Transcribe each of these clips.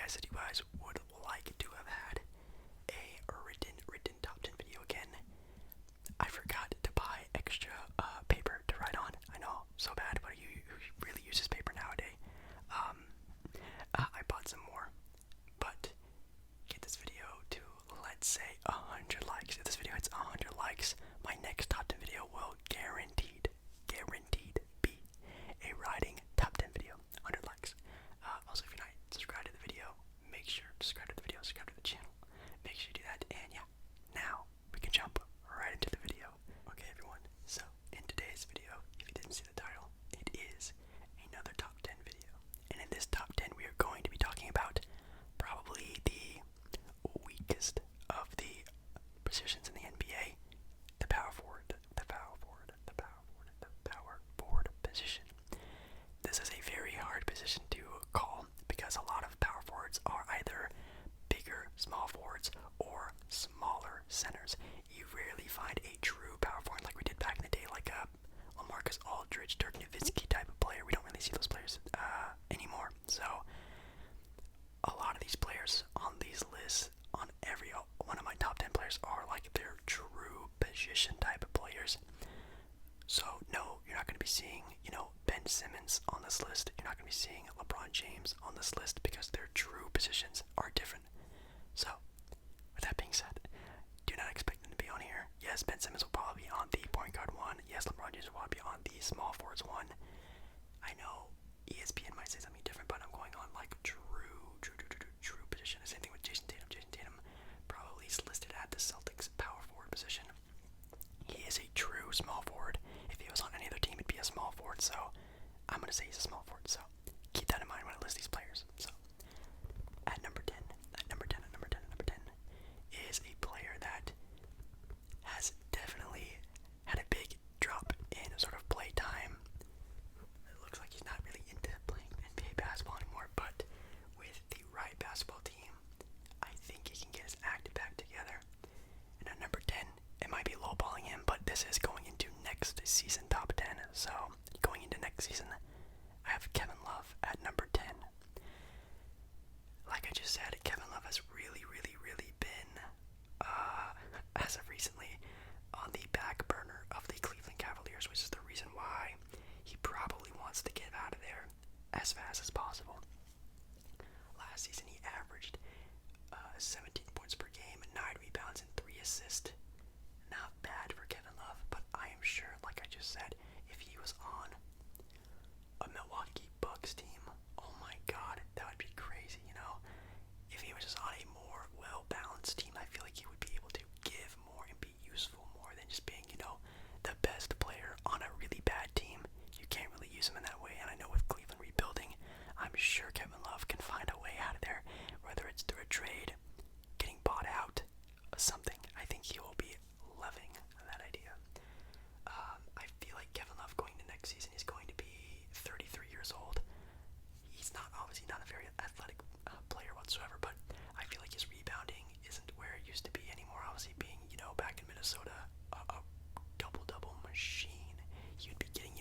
guys said you guys would like to have had a written top 10 video again. I forgot to buy extra paper to write on. I know, so bad, but you really uses paper nowadays. I bought some more, but get this video to, let's say, 100 likes. If this video hits 100 likes, my next top 10 video will guaranteed be a writing top 10 video. 100 likes. Also, if you're not subscribed to the video, make sure to subscribe to the video, subscribe to the channel. Make sure you do that, and yeah, now we can jump right into the video. Okay, everyone, so in today's video, if you didn't see the title, it is another top 10 video. And in this top 10, we are going to be talking about probably the weakest of the positions in the NBA, the power forward position. This is a very hard position to call because a lot of power forwards are either bigger small forwards or smaller centers. You rarely find a true power forward like we did back in the day, like a LaMarcus Aldridge, Dirk Nowitzki type of player. We don't really see those players anymore. So a lot of these players on these lists, on every one of my top 10 players, are like their true position type of players. So no, you're not going to be seeing, Ben Simmons on this list. You're not going to be seeing LeBron James on this list because their true positions are different. So, with that being said, do not expect them to be on here. Yes, Ben Simmons will probably be on the point guard one. Yes, LeBron James will probably be on the small forwards one. I know ESPN might say something different, but I'm going on like true position. The same thing with Jason Tatum. Jason Tatum probably is listed at the Celtics power forward position. He is a true small forward. If he was on any other team, it'd be a small forward. So I'm going to say he's a small forward. So keep that in mind when I list these players. So at number 10 is a player that has definitely had a big drop in sort of play time. It looks like he's not really into playing NBA basketball anymore, but with the right basketball team, I think he can get his act back together. And at number 10, it might be lowballing him, but this is going into next season top 10. So going into next season, I have Kevin Love at number 10. Like I just said, Kevin Love has really been, as of recently, on the back burner of the Cleveland Cavaliers, which is the reason why he probably wants to get out of there as fast as possible. Last season, he averaged 17 points per game, 9 rebounds, and 3 assists. Not bad for Kevin Love, but I am sure, like I just said, if he was on a Milwaukee Bucks team, oh my god, that would be crazy, If he was just on a more well-balanced team, I feel like he would be able to give more and be useful more than just being, the best player on a really bad team. You can't really use him in that way, and I know with Cleveland rebuilding, I'm sure Kevin Love can find a way out of there, whether it's through a trade, getting bought out, something. I think he will be loving that idea. I feel like Kevin Love going to next season, he's going to be 33 years old. He's obviously not a very athletic player whatsoever, but I feel like his rebounding isn't where it used to be anymore. Obviously being, back in Minnesota, a double-double machine. You'd be getting,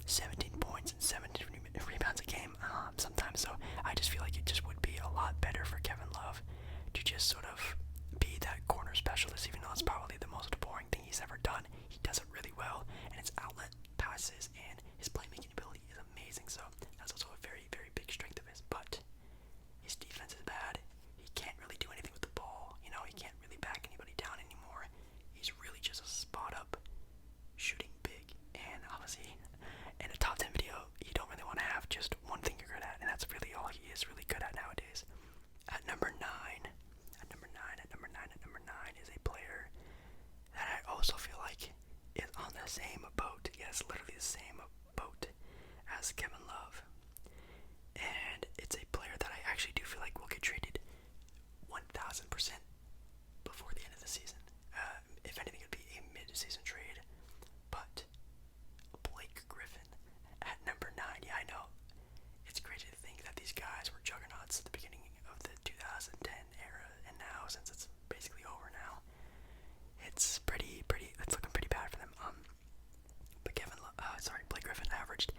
17 points and 17 rebounds a game sometimes. So I just feel like it just would be a lot better for Kevin Love to just sort of be that corner specialist, even though it's probably the most boring thing he's ever done. He does it really well, and his outlet passes and his playmaking ability is amazing. So that's also a very big strength of his. But his defense is bad. He can't really do anything with the ball. He can't really back anybody down anymore. He's really just a spot up shooting big. And obviously, in a top 10 video, you don't really want to have just one thing you're good at, and that's really all he is really good at nowadays. At number 9 is a player that I also feel like is on the same boat. Yes, literally the same boat as Kevin Love. And it's a player that I actually do feel like will get traded 1,000% before the end of the season. If anything, it would be a mid-season trade. But Blake Griffin at number 9. Yeah, I know. It's crazy to think that these guys were juggernauts at the beginning of the 2010 era, and now, since it's basically over now, it's looking pretty bad for them. But Blake Griffin averaged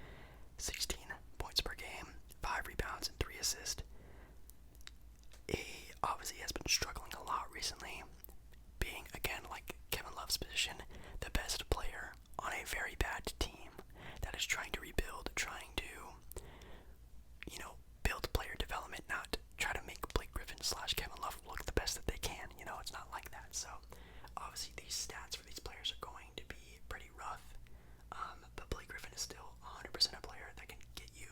16 points per game, 5 rebounds, and 3 assists. So obviously these stats for these players are going to be pretty rough. But Blake Griffin is still 100% a player that can get you,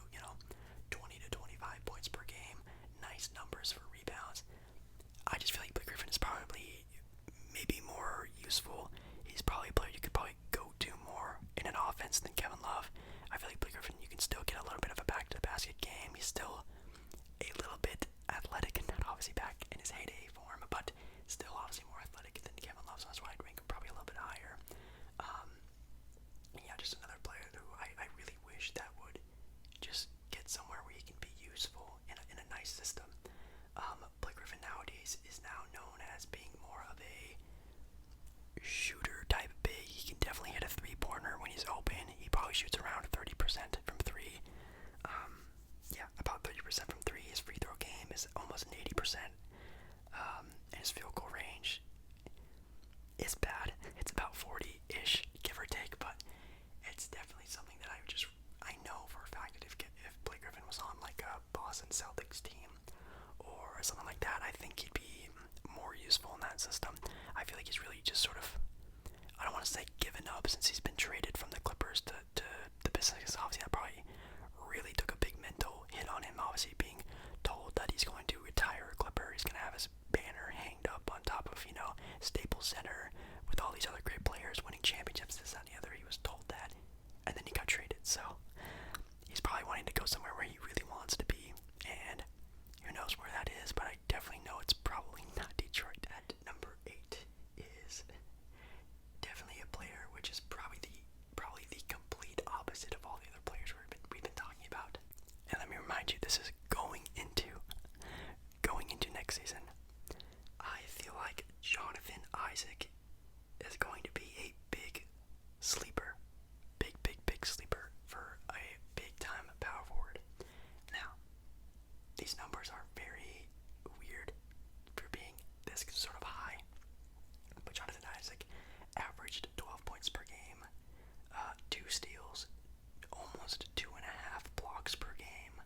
20 to 25 points per game, nice numbers for rebounds. I just feel like Blake Griffin is probably maybe more useful. He's probably a player you could probably go to more in an offense than Kevin Love. I feel like Blake Griffin, you can still get a little bit of a back to the basket game. He's still a little bit athletic, and not obviously back in his heyday form, but still obviously more athletic than Kevin Love, so that's why I'd rank him probably a little bit higher. Yeah, just another player who I really wish that would just get somewhere where he can be useful in a nice system. Blake Griffin nowadays is now known as being more of a shooter type big. He can definitely hit a three-pointer when he's open. He probably shoots around 30% from three. Yeah, about 30% from three. His free throw game is almost an 80%. And his field goal range is bad. It's about 40-ish, give or take, but it's definitely something that I know for a fact that if Blake Griffin was on like a Boston Celtics team or something like that, I think he'd be more useful in that system. I feel like he's really just sort of, I don't want to say given up since he's been traded from the Clippers to the Pistons. Obviously that probably really took a big mental hit on him, obviously being told that he's going to retire a Clipper. He's going to have his banner hanged up on top of, Staples Center with all these other great players winning championships, this, that, and the other. He was told that, and then he got traded, so he's probably wanting to go somewhere where he really wants to be, and who knows where that is, but I definitely know it's probably not Detroit. At number 8 is definitely a player which is probably the complete opposite of all the other players we've been talking about. And let me remind you, this is going into next season. I feel like Jonathan Isaac is going to be a big sleeper. Big sleeper for a big time power forward. Now, these numbers are very weird for being this sort of high. But Jonathan Isaac averaged 12 points per game, 2 steals, almost 2.5 blocks per game,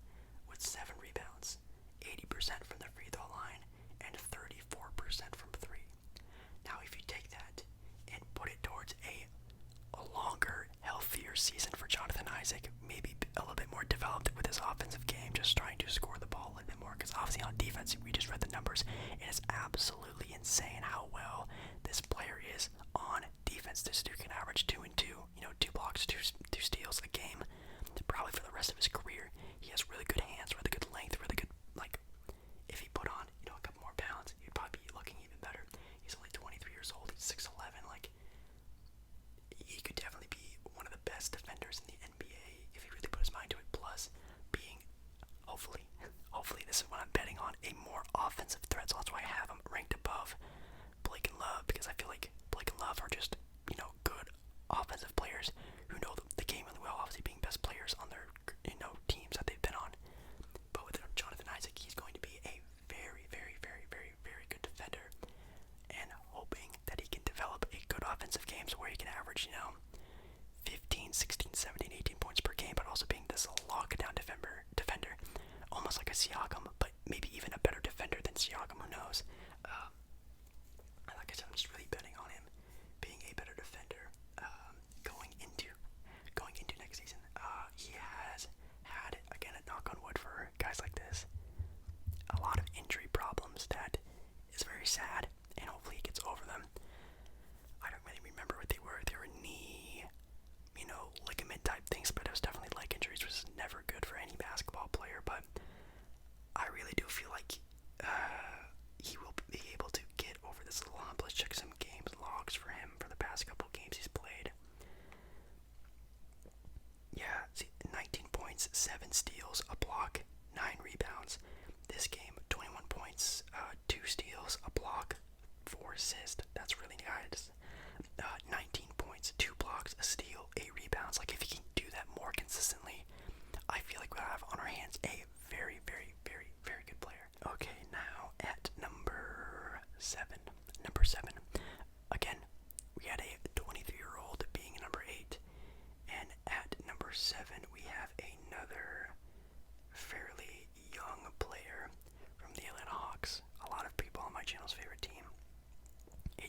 with 7 rebounds, 80% from the free throw line, and 34% from 3. Now, if you take that and put it towards a longer, healthier season for Jonathan Isaac, maybe a little bit more developed with his offensive game, just trying to score the ball a little bit more, because obviously on defense, we just read the numbers, it is absolutely insane how well this player is on defense. This dude can average 2 and 2, 2 blocks, two steals a game, probably for the rest of his career. He has really good hands, really good length, really good, if he put on, a couple more pounds, he'd probably be looking even better. He's only 23 years old, he's 6'11", he could definitely be one of the best defenders in the NBA if he really put his mind to it, plus being, hopefully this is what I'm betting on, a more offensive threat, so that's why I have him ranked above Blake and Love, because I feel like Blake and Love are just, good offensive players who know the game really well, obviously being best players on their, teams that they've been on. But with Jonathan Isaac, he's going to be a very, very, very, very, very good defender, and hoping that he can develop a good offensive game so where he can average, 15, 16, 17, 18 points per game, but also being this lockdown defender, almost like a Siakam, but maybe even a better defender than Siakam, who knows. Like I said, I'm just really betting on him being a better defender going into next season. He has had, again, a knock on wood for guys like this, a lot of injury problems that is very sad, and hopefully he gets over them. I don't really remember what they were. They were knee, ligament type things, but it was definitely leg injuries, which is never good for any basketball player, but I really do feel like he will be able to get over this little hump. Let's check some games logs for him for the past couple games he's played. Yeah, see, 19 points, 7 steals, a block, 9 rebounds. This game, 21 points, 2 steals, a block, 4 assists. That's really nice. 19 points, 2 blocks, a steal, 8 rebounds. If he can do that more consistently, I feel like we'll have on our hands a very, very, very, very good player. Okay, now at number 7. Again, we had a 23-year-old being number 8. And at number 7, we have another fairly young player from the Atlanta Hawks. A lot of people on my channel's favorite team. A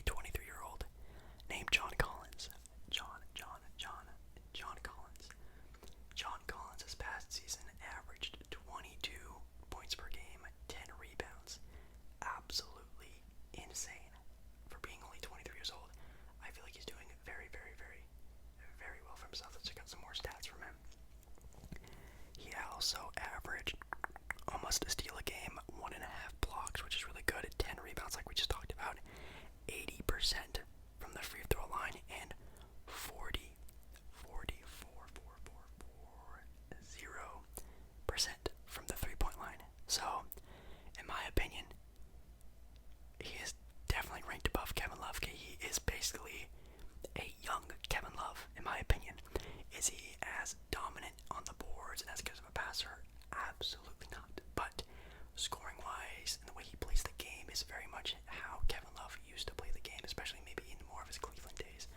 is very much how Kevin Love used to play the game, especially maybe in more of his Cleveland days,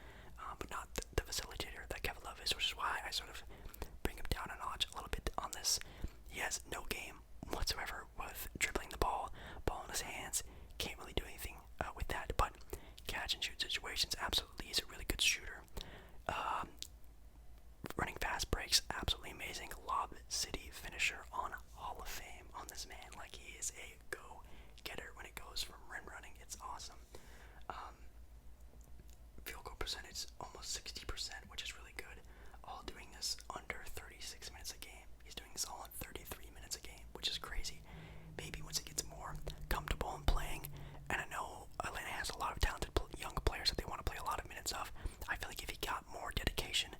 but not the facilitator that Kevin Love is, which is why I sort of bring him down a notch a little bit on this. He has no game whatsoever with dribbling the ball in his hands, can't really do anything with that, but catch and shoot situations, absolutely, he's a really good shooter. Running fast breaks, absolutely amazing. Lob City finisher on Hall of Fame on this man. Like, he is a go-getter when it goes from rim running. It's awesome. Field goal percentage, almost 60%, which is really good. All doing this under 36 minutes a game. He's doing this all in 33 minutes a game, which is crazy. Maybe once it gets more comfortable in playing, and I know Atlanta has a lot of talented young players that they want to play a lot of minutes of. I feel like if he got more dedication,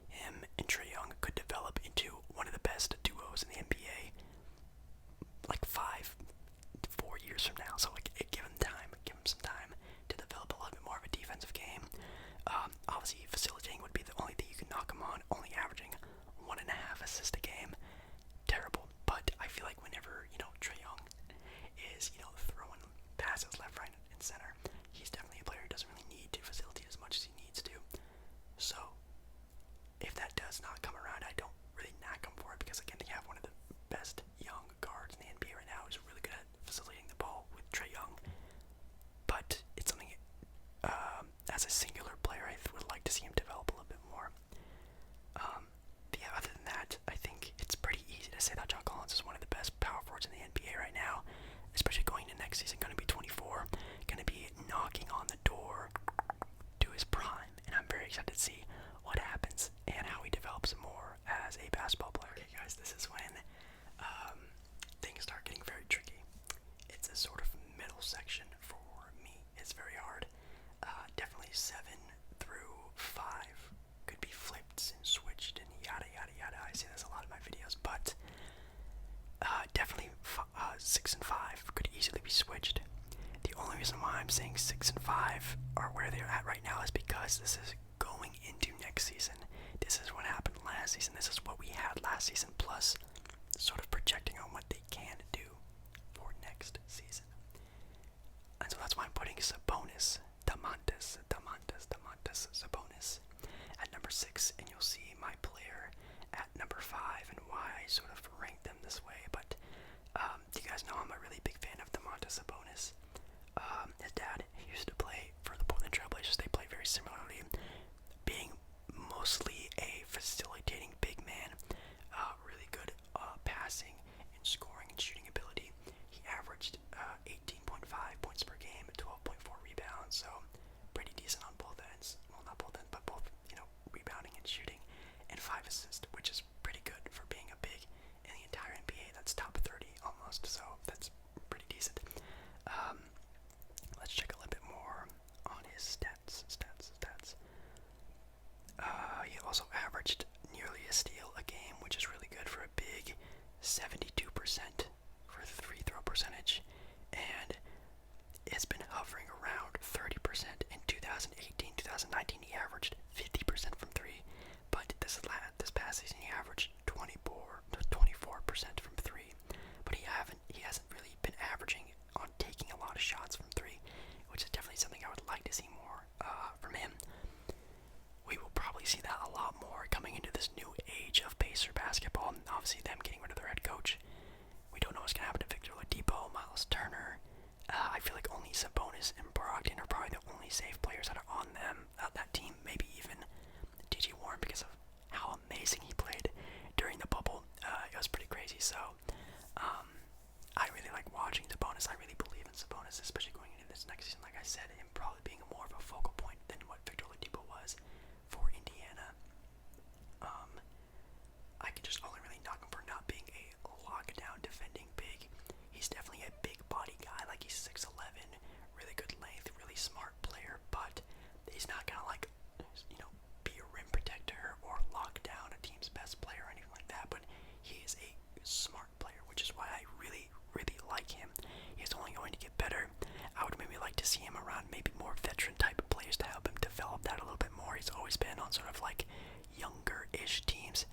him and Trae Young could develop into one of the best duos in the NBA, like 4 years from now. So like, give him some time to develop a little bit more of a defensive game. Obviously, facilitating would be the only thing you can knock him on. Only averaging 1.5 assists a game, terrible. But I feel like whenever Trae Young is throwing passes left, right, and center, he's definitely a player who doesn't really need to facilitate as much as he needs to. So if that does not come around, I don't really knock him for it, because again, they have one of the best young guards in the NBA right now who's really good at facilitating the ball with Trae Young. But it's something, as a singular player, I would like to see him develop a little bit more. Other than that, I think it's pretty easy to say that John Collins is one of the best power forwards in the NBA right now, especially going into next season. Going to be 24, going to be knocking on the door to his prime, and I'm very excited to see what happens and how he develops more as a basketball player. Okay, guys, this is when things start getting very tricky. It's a sort of middle section for me. It's very hard. Definitely 7 through 5 could be flipped and switched and yada yada yada. I see this a lot in my videos, but definitely 6 and 5 could easily be switched. The only reason why I'm saying 6 and 5 are where they're at right now is because this is going into next season. This is what happened last season. This is what we had last season, plus sort of projecting on what they can do for next season. And so that's why I'm putting Sabonis, Domantas Sabonis at number 6, and you'll see my player at number 5 and why I sort of ranked them this way. But you guys know I'm a really big fan of Domantas Sabonis. His dad used to play for the Portland Trailblazers. They play very similarly, being mostly a facilitating big man, really good passing and scoring and shooting ability. He averaged 18.5 points per game, 12.4 rebounds, so pretty decent on both ends. Well, not both ends, but both, rebounding and shooting, and 5 assists, which is pretty good for being a big in the entire NBA. That's top 30 almost, so that's pretty decent. Let's check a little bit more on his stats. He also averaged nearly a steal a game, which is really good for a big. 72% for the free throw percentage, and it's been hovering around 30%. In 2018, 2019, he averaged 50% from 3, but this past season he averaged 24% from 3. But he hasn't really been averaging on taking a lot of shots from 3, which is definitely something I would like to see more from him. We will probably see that a lot more coming into this new age of Pacer basketball. Obviously, them getting rid of their head coach. We don't know what's going to happen to Victor Oladipo, Miles Turner. I feel like only Sabonis and Brogdon are probably the only safe players that are on that team. Maybe even DJ Warren, because of how amazing he played during the bubble. It was pretty crazy. So I really like watching Sabonis. I really believe in Sabonis, especially going into this next season. Like I said, him probably being more of a focal point than what Victor Oladipo was for Indiana. I can just only really knock him for not being a lockdown defending big. He's definitely a big body guy. Like, he's 6'11", really good length, really smart player, but he's not gonna be a rim protector or lock down a team's best player or anything like that. But he is a smart player, which is why I really, really like him. He's only going to get better. I would maybe like to see him around maybe more veteran type of players to help him develop that a little bit more. He's always been on sort of like younger-ish teams,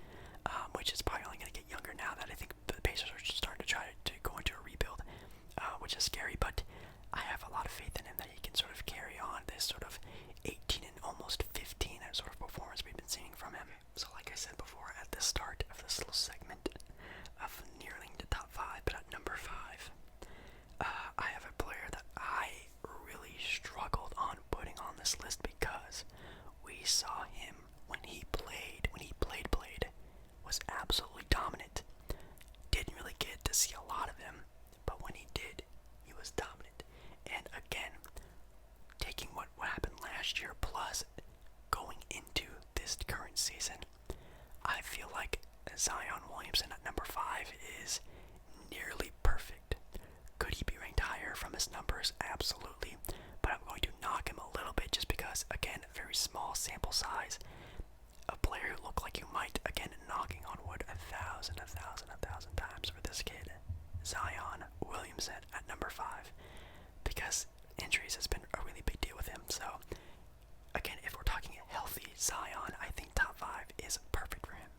which is probably only going to get younger now that I think the Pacers are starting to try to go into a rebuild, which is scary. But I lot of faith in him that he can sort of carry on this sort of 18 and almost 15 sort of performance we've been seeing from him. So like I said before at the start of this little segment of nearing the top 5, but at number 5, I have a player that I really struggled on putting on this list because we saw him when he played, was absolutely dominant. Didn't really get to see a lot of him, but when he did, he was dominant. And again, taking what happened last year plus going into this current season, I feel like Zion Williamson at number 5 is nearly perfect. Could he be ranked higher from his numbers? Absolutely. But I'm going to knock him a little bit just because, again, very small sample size. A player who looked like you might, again, knocking on wood 1,000 times for this kid. Zion Williamson at number 5. Because injuries has been a really big deal with him. So, again, if we're talking healthy Zion, I think top 5 is perfect for him.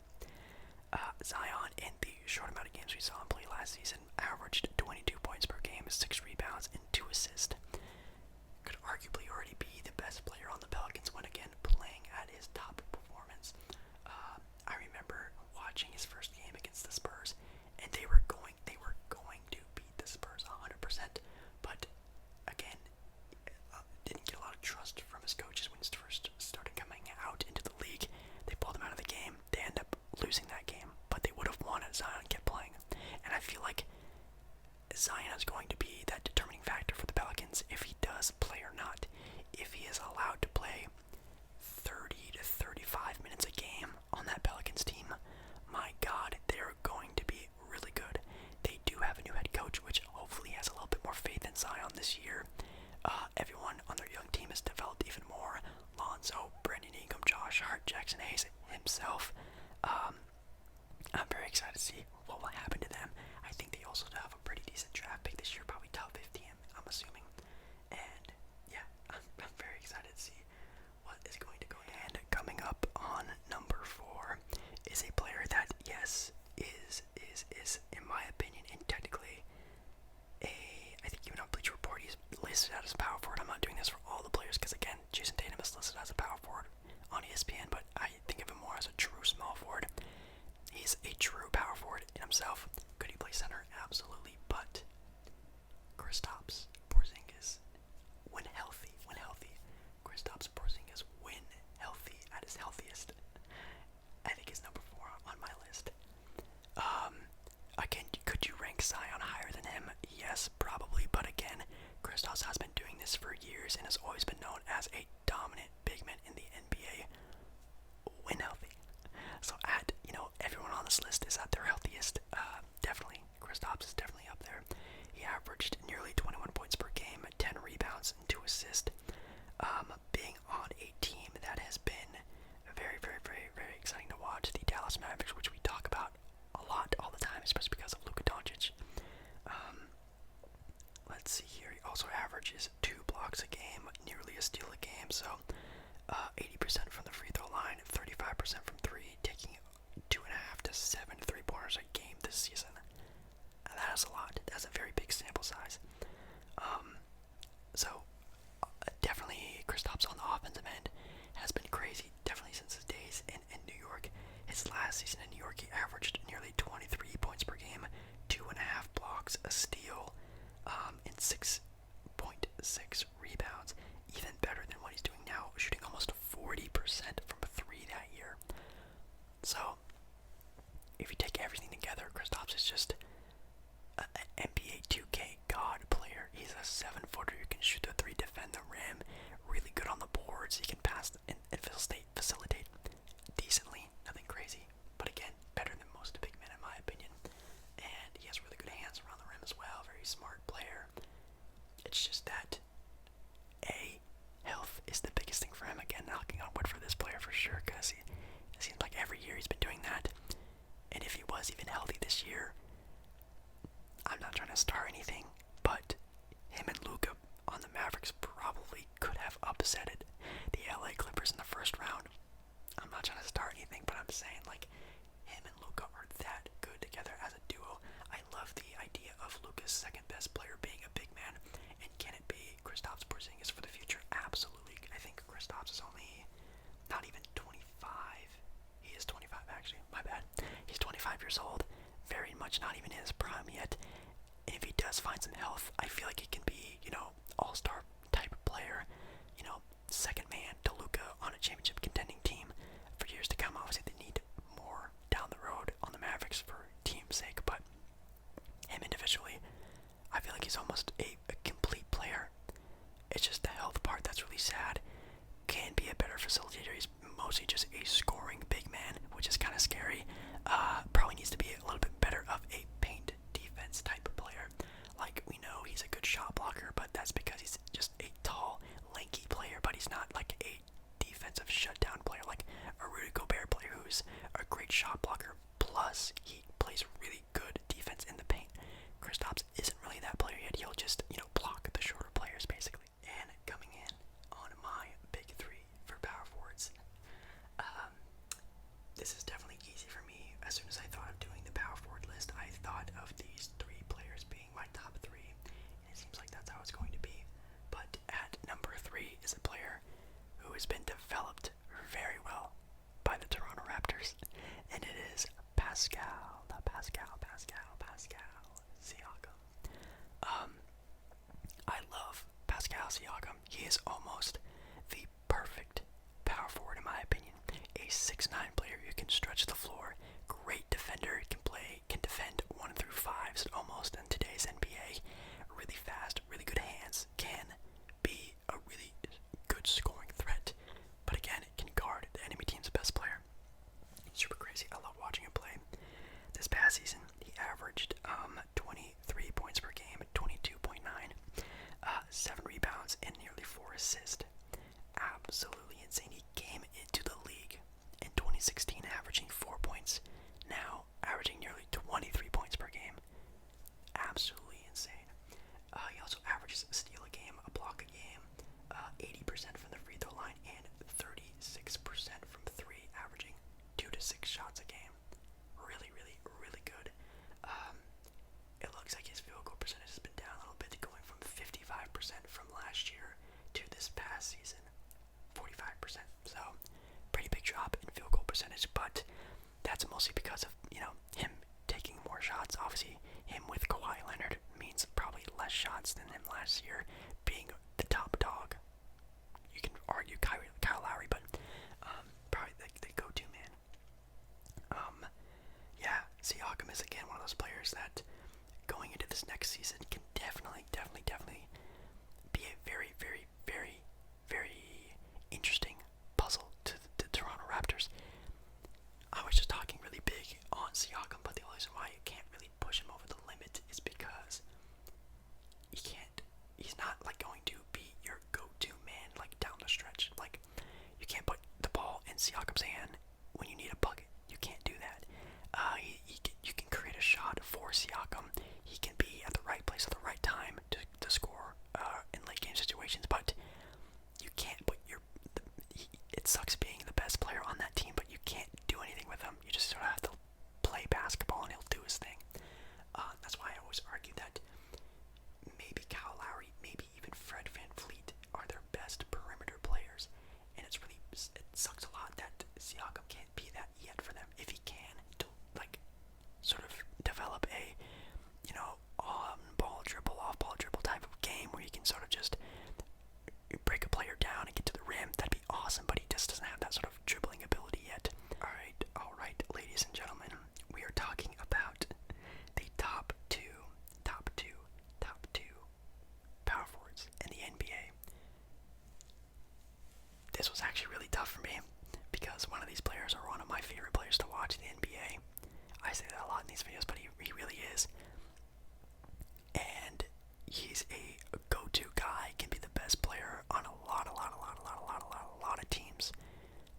Zion, in the short amount of games we saw him play last season, averaged 22 points per game, 6 rebounds, and 2 assists. Could arguably already be the best player on the Pelicans when, again, playing at his top performance. I remember watching his first game against the Spurs, and they were going to beat the Spurs 100%. But again, didn't get a lot of trust from his coaches when he first started coming out into the league. They pulled him out of the game. They end up losing that game, but they would have won if Zion kept playing. And I feel like Zion is going to be that determining factor for the Pelicans if he does play or not. If he is allowed to play 30 to 35 minutes a game on that Pelicans team, my God, they're going to be really good. They do have a new head coach, which hopefully has a little bit more faith in Zion this year. Everyone on their young team has developed even more. Lonzo, Brandon Ingram, Josh Hart, Jackson Hayes himself. I'm very excited to see what will happen to them. I think they also have a pretty decent draft pick this year, probably top 15, I'm assuming. And yeah, I'm very excited to see what is going to go. And coming up on number 4 is a player that, yes, is in my opinion, and technically, I think even on Bleacher Report, he's listed as a power forward. I'm not doing this for all the players because, again, Jason Tatum is listed as a power forward on ESPN, but I think of him more as a true small forward. He's a true power forward in himself. Could he play center? Absolutely. But Kristaps Porzingis, when healthy, Kristaps Porzingis, when healthy, at his healthiest, I think is number 4 on my list. Again, could you rank Zion higher than him? Yes, probably. But again, Kristaps has been doing this for years and has always been known as a dominant big man in the NBA when healthy. So everyone on this list is at their healthiest. Definitely, Kristaps is definitely up there. He averaged nearly 21 points per game, 10 rebounds, and 2 assists. Being on a team that has been very, very, very, very exciting to watch, the Dallas Mavericks, which we talk about a lot all the time, especially because of Luka Doncic. Let's see here. He also averages 2 blocks a game, nearly a steal a game. So 80% from the free throw line, 35% from 3, taking 2.5 to 7 3-pointers a game this season. And that is a lot. That's a very big sample size. Definitely Kristaps on the offensive end has been crazy. Definitely since his days in New York. His last season in New York, he averaged nearly 23 points per game, 2.5 blocks, a steal, and 6.6 rebounds. Even better than what he's doing now, shooting almost 40% from 3 that year. So, if you take everything together, Kristaps is just an NBA 2K god player. He's a 7-footer who can shoot the 3, defend the rim, really good on the boards. He can pass and facilitate decently, nothing crazy. But again, better than most big men in my opinion. And he has really good hands around the rim as well. Very smart player. It's just that health is the biggest thing for him. Again, knocking on wood for this player for sure, because it seems like every year he's been doing that. And if he was even healthy this year, I'm not trying to star anything, but him and Luka on the Mavericks probably could have upsetted the LA Clippers in the first round. I'm not trying to star anything, but I'm saying like him and Luka are that good together as a duo. I love the idea of Luka's second best player being a big man, and can it be Kristaps Porzingis for the future? Absolutely. I think Kristaps is only not even 25. He is 25, actually. My bad. He's 25 years old. Very much not even in his prime yet. And if he does find some health, I feel like he can be, all-star type of player. Second man to Luka on a championship contending team for years to come. Obviously, they need more down the road on the Mavericks for team's sake, but him individually, I feel like he's almost a complete player. It's just the health part that's really sad. Can be a better facilitator. He's mostly just a scoring big man, which is kind of scary. Probably needs to be a little bit better of a paint defense type of player. Like, we know he's a good shot blocker, but that's because he's just a tall, lanky player, but he's not like a defensive shutdown player, like a Rudy Gobert player who's a great shot blocker, plus he plays really good defense in the paint. Kristaps isn't really that player yet. He'll just, block the shorter players, basically. And coming in on my big three for power forwards, this is definitely easy for me. As soon as I thought of doing the power forward list, I thought of these three players being my top three, and it seems like that's how it's going to be. But at number three is a player who has been developed very well by the Toronto Raptors, and it is Pascal Siakam. I love Pascal Siakam. He is almost the perfect power forward in my opinion. A 6'9" player who can stretch the floor, great defender, can defend 1 through 5s almost in today's NBA. Really fast, really good hands, can be a really good scoring threat, but again, it can guard the enemy team's best player. Super crazy. I love watching him play. This past season, he averaged 23 points per game, 22.9, 7 rebounds, and nearly 4 assists. Absolutely insane. He came into the league in 2016 averaging 4 points, now averaging nearly 23 points per game. Absolutely insane. He also averages a steal a game, a block a game, 80% from the free throw line, and 36% from 3, averaging 2 to 6 shots a game. Really, really, really good. It looks like his field goal percentage has been down a little bit, going from 55% from last year to this past season, 45%. So, pretty big drop in field goal percentage, but that's mostly because of, him taking more shots. Obviously, him with Kawhi Leonard means probably less shots than him last year, being the top dog. You can argue Kyle Lowry, but probably the go-to man. Yeah, Siakam is again one of those players that going into this next season can definitely be a very, very, very, very interesting puzzle to the Toronto Raptors. I was just talking really big on Siakam, but the only reason why you can't really push him over the limit is because he's not like going to be your go-to man like down the stretch. Like, you can't put the ball in Siakam's hand when you need a bucket. You can't do that. You can create a shot for Siakam. He can be at the right place at the right time to score in late game situations, but you can't put it sucks being the best player on that team, but you can't do anything with him. You just sort of have to play basketball and he'll do his thing. That's why I always argue that maybe Kyle Lowry, maybe even Fred VanVleet are their best perimeter players, and it sucks a lot that Siakam can't be that yet for them. If he can, to sort of develop a on-ball dribble, off-ball dribble type of game where he can sort of just break a player down and get to the rim, that'd be awesome, but he just doesn't have that sort of dribbling ability yet. Alright, ladies and gentlemen, we are talking about the top two power forwards in the NBA. This was actually really tough for me because one of these players are one of my favorite players to watch in the NBA. I say that a lot in these videos, but he really is. And he's a go-to guy, can be the best player on a lot of teams.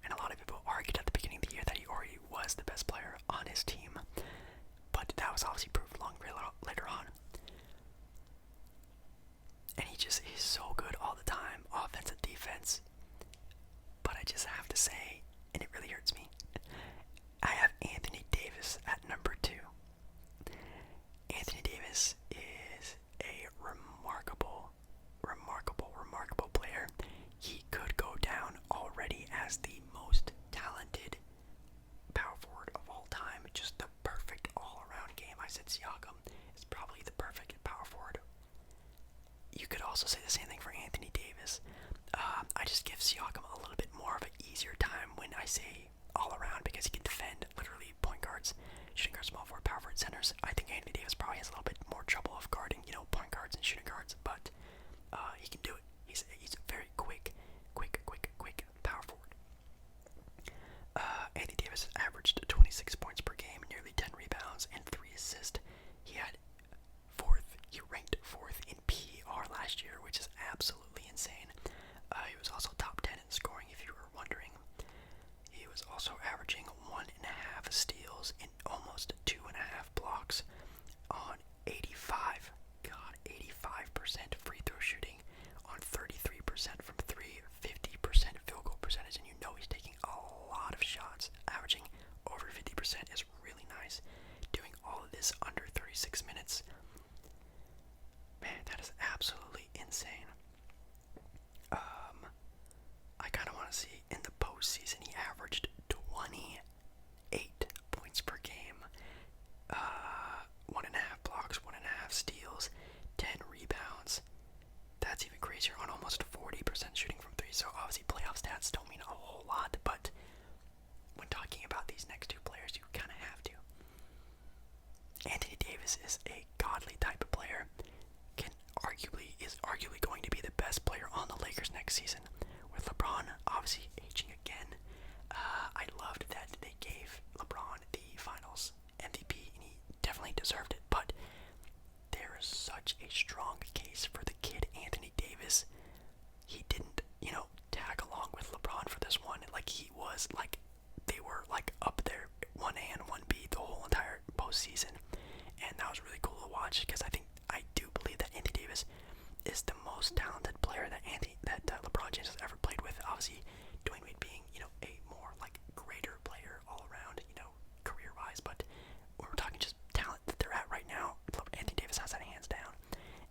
And a lot of people argued at the beginning of the year that he already was the best player on his team. But that was obviously proved later on. And he's so good all the time, offense and defense. But I just have to say, and it really hurts me, I have Anthony Davis at number 2. Anthony Davis is a remarkable also say the same thing for Anthony Davis. I just give Siakam a little bit more of an easier time when I say all around because he can defend literally point guards, shooting guards, small forward, power forward, centers. I think Anthony Davis probably has a little bit more trouble of guarding, point guards and shooting guards, but he can do it. He's a very quick power forward. Anthony Davis averaged 26 points per game, nearly 10 rebounds, and 3 assists. He ranked fourth in PER last year, which is absolutely insane. He was also top 10 in scoring, if you were wondering. He was also averaging 1.5 steals and almost 2.5 blocks on 85% free throw shooting, on 33% from 3, 50% field goal percentage, and he's taking a lot of shots. Averaging over 50% is really nice. Doing all of this under 36 minutes. Man, that is absolutely insane. I kind of want to see in the postseason he averaged 28 points per game, 1.5 blocks, 1.5 steals, 10 rebounds. That's even crazier, on almost 40% shooting from 3. So obviously playoff stats don't mean a whole lot, but when talking about these next two players, you kind of have to. Anthony Davis is a godly type of player. Is arguably going to be the best player on the Lakers next season. With LeBron obviously aging again, I loved that they gave LeBron the Finals MVP, and he definitely deserved it. But there is such a strong case for the kid Anthony Davis. He didn't, tag along with LeBron for this one. They were up there, 1A and 1B the whole entire postseason, and that was really cool to watch because I do believe that Anthony Davis is the most talented player that LeBron James has ever played with. Obviously, Dwayne Wade being, a more greater player all around, career-wise. But when we're talking just talent that they're at right now, Anthony Davis has that hands down.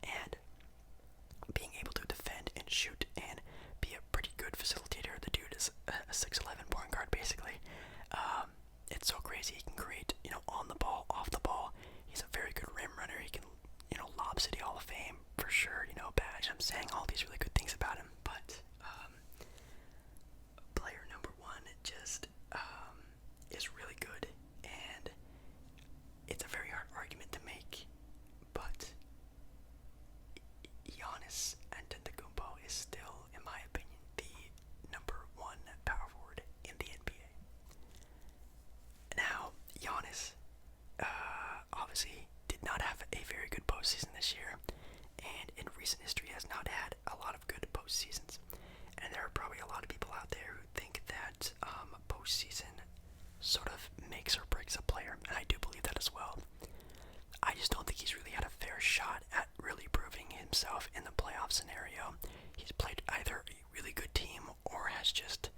And being able to defend and shoot and be a pretty good facilitator. The dude is a 6'11" point guard, basically. It's so crazy. He can create, on the ball, off the ball. He's a very good rim runner. He can, Lob City Hall of Fame for sure, badge. I'm saying all these really good things about him, but player number one just is really good, and it's a very hard argument to make, but Giannis Antetokounmpo is still, in my opinion, the number one power forward in the NBA. Now, Giannis obviously did not have a very good postseason this year, and in recent history has not had a lot of good postseasons. And there are probably a lot of people out there who think that postseason sort of makes or breaks a player, and I do believe that as well. I just don't think he's really had a fair shot at really proving himself in the playoff scenario. He's played either a really good team or has just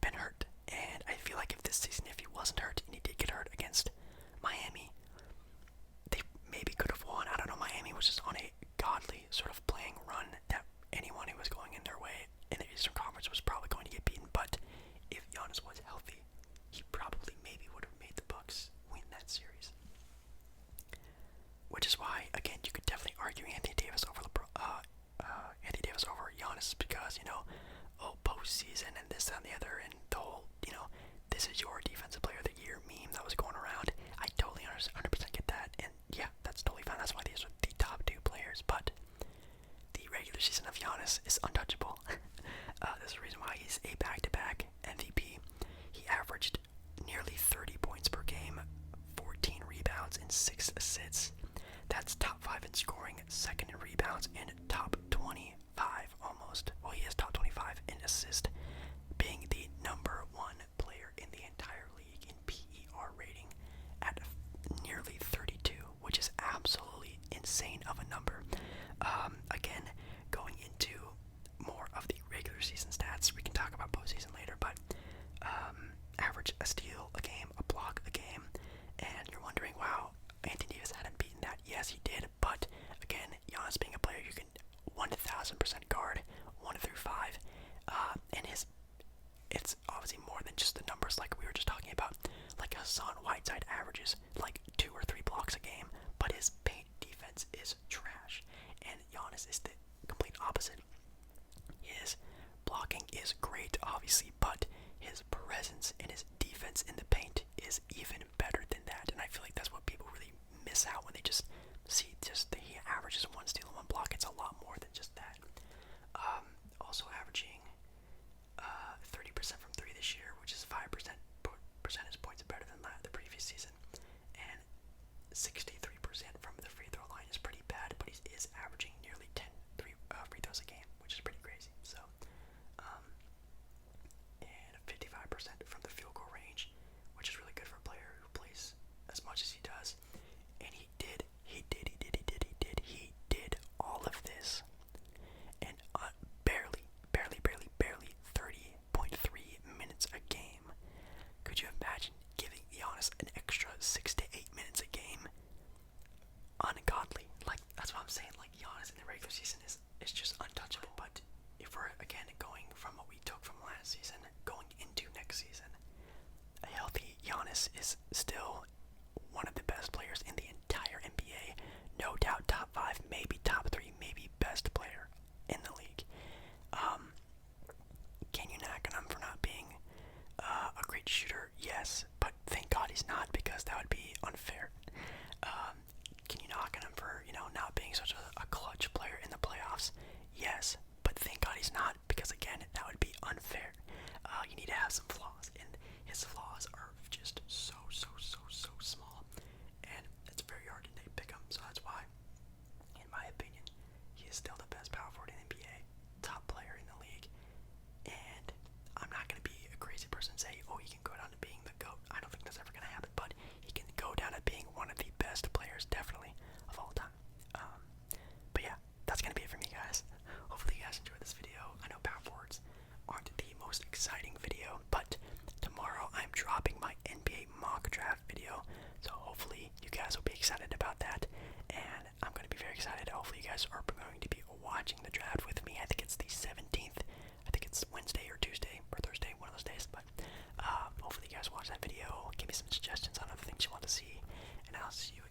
been hurt. And I feel like if this season, if he wasn't hurt and he did get hurt against Miami, they maybe could have won. I don't know. Miami was just on a godly sort of playing run that anyone who was going in their way in the Eastern Conference was probably going to get beaten. But if Giannis was healthy, he probably maybe would have made the Bucks win that series. Which is why, again, you could definitely argue Anthony Davis over Giannis because, postseason and this, that, and the other, and the whole, this is your defensive player of the year meme that was going around. I totally 100% get that, and yeah, that's totally fine. That's why these are the top two players, but the regular season of Giannis is untouchable. There's a reason why he's a back-to-back MVP. He averaged nearly 30 points per game, 14 rebounds, and 6 assists. That's top 5 in scoring, second in rebounds, and top 25 almost. Well, he is top 25 in assist, being the number one player in the entire league in PER rating at nearly 32, which is absolutely insane of a number. Again, going into more of the regular season stats, we can talk about postseason later, but average a steal a game, a block a game, and you're wondering, wow, Anthony Davis hadn't beaten that. Yes, he did, but again, Giannis being a player you can 1,000% guard 1 through 5, and it's obviously more than just the numbers like we were just talking about. Like Hassan Whiteside averages like 2 or 3 blocks a game, but his paint defense is trash, and Giannis is the complete opposite. His blocking is great, obviously, but his presence and his defense in the paint is even better than that. And I feel like that's what people really miss out when they just see just that he averages 1 steal and 1 block. It's a lot more than just that. Also averaging 30% from 3 this year, which is 5% percentage points better than the previous season, and 63% from the free throw line is pretty bad, but he is averaging nearly 10 free throws a game, which is pretty crazy. So, and 55% from the field goal range, which is really good for a player who plays as much as he does. And he did all of this, and barely 30.3 minutes a game. Could you imagine giving Giannis an extra 6 to 8 minutes a game? Ungodly. Like, that's what I'm saying. Like, Giannis in the regular season is just untouchable. But if we're again going from what we took from last season, going into next season, a healthy Giannis is still one of the best players in the entire NBA. No doubt top 5, maybe top 3, maybe best player in the league. Can you knock on him for not being a great shooter? Yes, but thank God he's not, because that would be unfair. Can you knock on him for, not being such a clutch player in the playoffs? Yes, but thank God he's not, because again, that would be unfair. You need to have some flaws, and his flaws are just so small, and it's very hard to nitpick him. So that's why, in my opinion, he is still the best power forward in the NBA, top player in the league. And I'm not going to be a crazy person and say, oh, he can go down to being the GOAT. I don't think that's ever going to happen, but he can go down to being one of the best players, definitely, of all time. But yeah, that's going to be it for me, guys. Hopefully you guys enjoyed this video. I know power forwards aren't the most exciting video, but tomorrow I'm dropping my NBA mock draft video, so hopefully you guys will be excited about that, and I'm going to be very excited. Hopefully you guys are going to be watching the draft with me. I think it's the 17th. I think it's Wednesday or Tuesday or Thursday, one of those days, but hopefully you guys watch that video, give me some suggestions on other things you want to see, and I'll see you